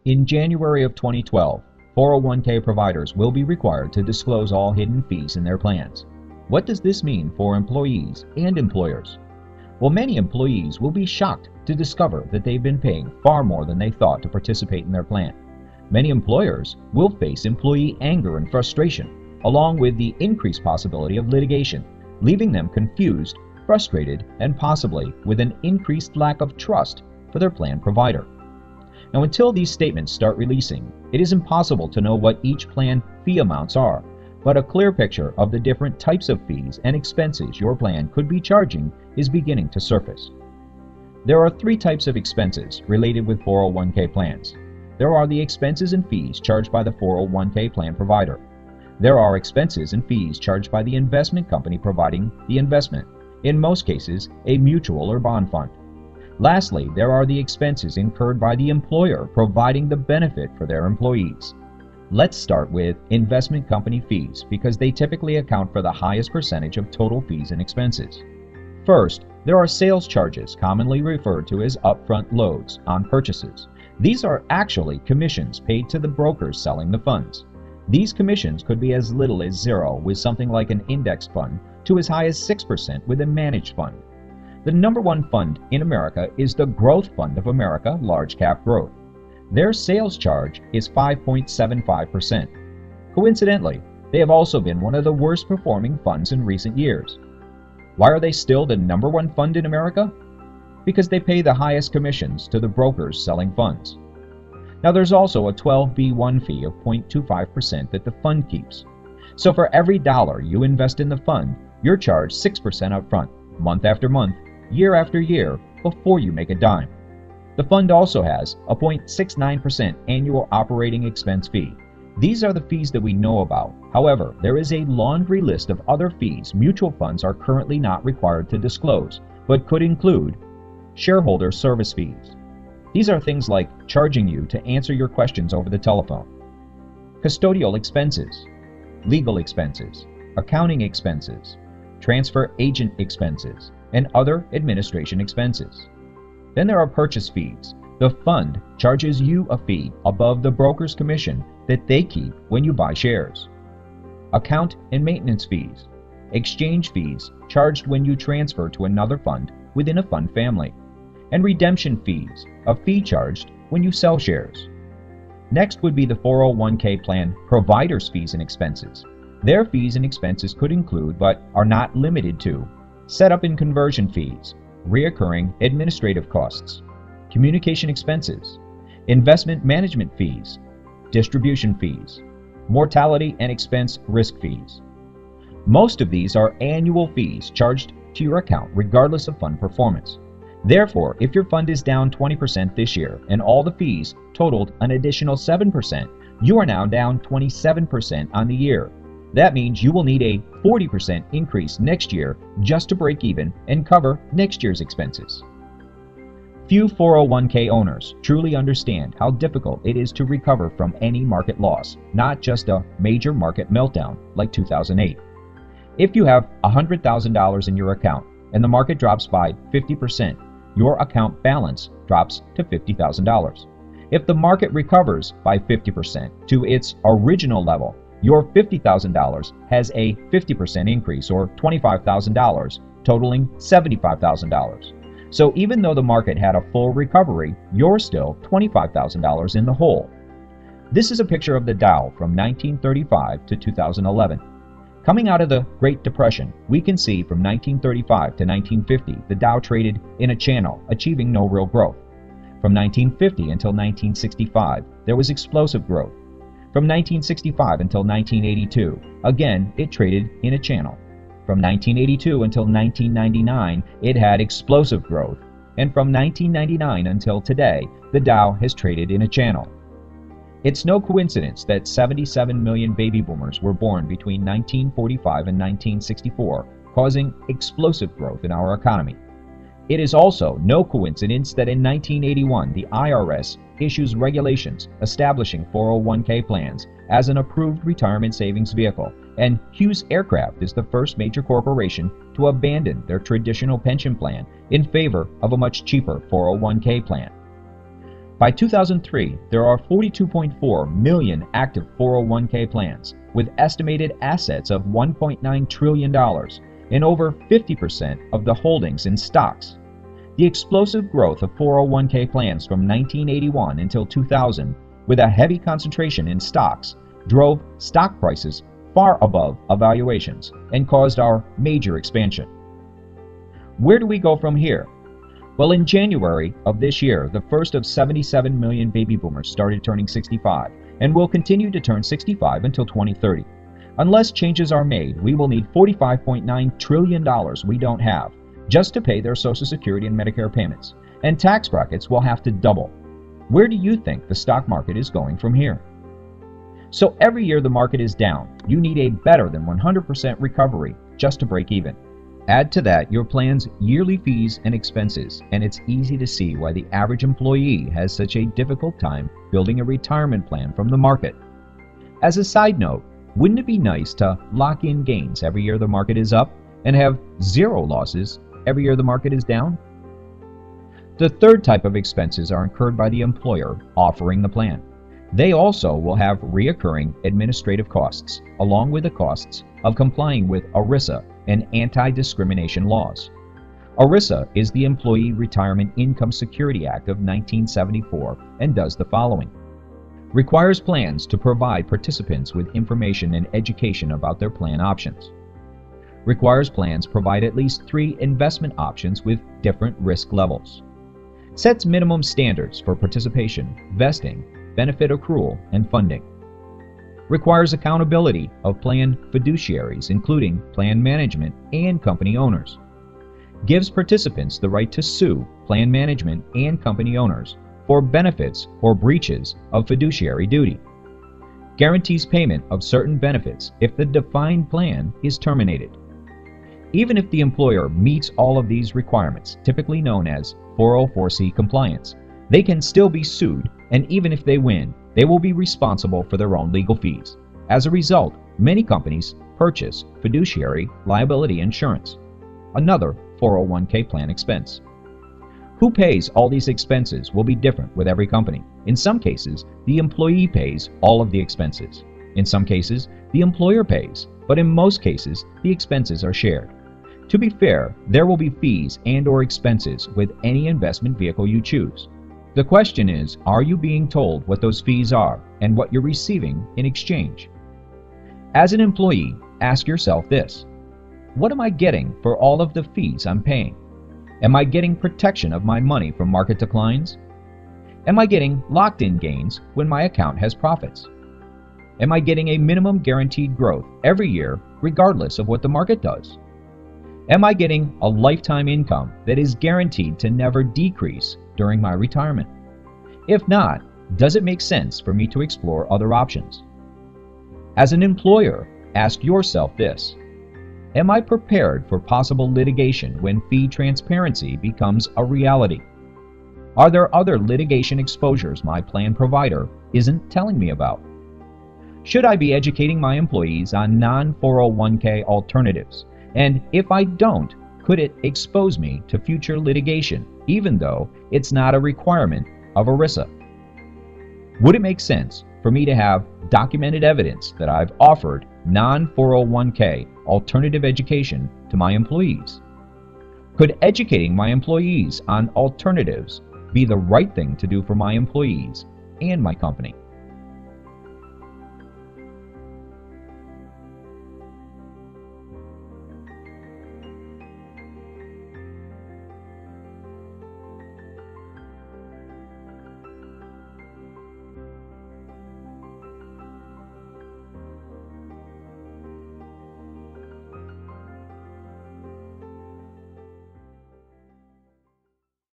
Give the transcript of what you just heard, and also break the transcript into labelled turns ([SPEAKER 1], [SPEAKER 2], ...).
[SPEAKER 1] In January of 2012, 401k providers will be required to disclose all hidden fees in their plans. What does this mean for employees and employers? Well, many employees will be shocked to discover that they've been paying far more than they thought to participate in their plan. Many employers will face employee anger and frustration, along with the increased possibility of litigation, leaving them confused, frustrated, and possibly with an increased lack of trust for their plan provider. Now, until these statements start releasing, it is impossible to know what each plan fee amounts are, but a clear picture of the different types of fees and expenses your plan could be charging is beginning to surface. There are three types of expenses related with 401k plans. There are the expenses and fees charged by the 401k plan provider. There are expenses and fees charged by the investment company providing the investment, in most cases a mutual or bond fund. Lastly, there are the expenses incurred by the employer providing the benefit for their employees. Let's start with investment company fees because they typically account for the highest percentage of total fees and expenses. First, there are sales charges, commonly referred to as upfront loads on purchases. These are actually commissions paid to the brokers selling the funds. These commissions could be as little as 0 with something like an index fund to as high as 6% with a managed fund. The number one fund in America is the Growth Fund of America Large Cap Growth. Their sales charge is 5.75%. Coincidentally, they have also been one of the worst performing funds in recent years. Why are they still the number one fund in America? Because they pay the highest commissions to the brokers selling funds. Now, there's also a 12b1 fee of 0.25% that the fund keeps. So for every dollar you invest in the fund, you're charged 6% up front, month after month, year after year, before you make a dime. The fund also has a 0.69% annual operating expense fee. These are the fees that we know about. However, there is a laundry list of other fees mutual funds are currently not required to disclose, but could include shareholder service fees. These are things like charging you to answer your questions over the telephone, custodial expenses, legal expenses, accounting expenses, transfer agent expenses, and other administration expenses. Then there are purchase fees. The fund charges you a fee above the broker's commission that they keep when you buy shares. Account and maintenance fees, exchange fees charged when you transfer to another fund within a fund family, and redemption fees, a fee charged when you sell shares. Next would be the 401k plan provider's fees and expenses. Their fees and expenses could include, but are not limited to, setup and conversion fees, reoccurring administrative costs, communication expenses, investment management fees, distribution fees, mortality and expense risk fees. Most of these are annual fees charged to your account regardless of fund performance. Therefore, if your fund is down 20% this year and all the fees totaled an additional 7%, you are now down 27% on the year. That means you will need a 40% increase next year just to break even and cover next year's expenses. Few 401k owners truly understand how difficult it is to recover from any market loss, not just a major market meltdown like 2008. If you have $100,000 in your account and the market drops by 50%, your account balance drops to $50,000. If the market recovers by 50% to its original level, your $50,000 has a 50% increase, or $25,000, totaling $75,000. So even though the market had a full recovery, you're still $25,000 in the hole. This is a picture of the Dow from 1935 to 2011. Coming out of the Great Depression, we can see from 1935 to 1950, the Dow traded in a channel, achieving no real growth. From 1950 until 1965, there was explosive growth. From 1965 until 1982, again, it traded in a channel. From 1982 until 1999, it had explosive growth. And from 1999 until today, the Dow has traded in a channel. It's no coincidence that 77 million baby boomers were born between 1945 and 1964, causing explosive growth in our economy. It is also no coincidence that in 1981, the IRS issues regulations establishing 401k plans as an approved retirement savings vehicle, and Hughes Aircraft is the first major corporation to abandon their traditional pension plan in favor of a much cheaper 401k plan. By 2003, there are 42.4 million active 401k plans with estimated assets of $1.9 trillion and over 50% of the holdings in stocks. The explosive growth of 401k plans from 1981 until 2000, with a heavy concentration in stocks, drove stock prices far above evaluations and caused our major expansion. Where do we go from here? Well, in January of this year, the first of 77 million baby boomers started turning 65 and will continue to turn 65 until 2030. Unless changes are made, we will need $45.9 trillion we don't have just to pay their Social Security and Medicare payments, and tax brackets will have to double. Where do you think the stock market is going from here? So every year the market is down, you need a better than 100% recovery just to break even. Add to that your plan's yearly fees and expenses, and it's easy to see why the average employee has such a difficult time building a retirement plan from the market. As a side note, wouldn't it be nice to lock in gains every year the market is up and have zero losses every year the market is down? The third type of expenses are incurred by the employer offering the plan. They also will have reoccurring administrative costs, along with the costs of complying with ERISA and anti-discrimination laws. ERISA is the Employee Retirement Income Security Act of 1974 and does the following. Requires plans to provide participants with information and education about their plan options. Requires plans provide at least 3 investment options with different risk levels. Sets minimum standards for participation, vesting, benefit accrual, and funding. Requires accountability of plan fiduciaries, including plan management and company owners. Gives participants the right to sue plan management and company owners for benefits or breaches of fiduciary duty. Guarantees payment of certain benefits if the defined plan is terminated. Even if the employer meets all of these requirements, typically known as 404C compliance, they can still be sued, and even if they win, they will be responsible for their own legal fees. As a result, many companies purchase fiduciary liability insurance, another 401k plan expense. Who pays all these expenses will be different with every company. In some cases, the employee pays all of the expenses. In some cases, the employer pays, but in most cases, the expenses are shared. To be fair, there will be fees and/or expenses with any investment vehicle you choose. The question is, are you being told what those fees are and what you're receiving in exchange? As an employee, ask yourself this: what am I getting for all of the fees I'm paying? Am I getting protection of my money from market declines? Am I getting locked-in gains when my account has profits? Am I getting a minimum guaranteed growth every year regardless of what the market does? Am I getting a lifetime income that is guaranteed to never decrease during my retirement? If not, does it make sense for me to explore other options? As an employer, ask yourself this: am I prepared for possible litigation when fee transparency becomes a reality? Are there other litigation exposures my plan provider isn't telling me about? Should I be educating my employees on non-401k alternatives? And if I don't, could it expose me to future litigation, even though it's not a requirement of ERISA? Would it make sense for me to have documented evidence that I've offered non-401k alternative education to my employees? Could educating my employees on alternatives be the right thing to do for my employees and my company?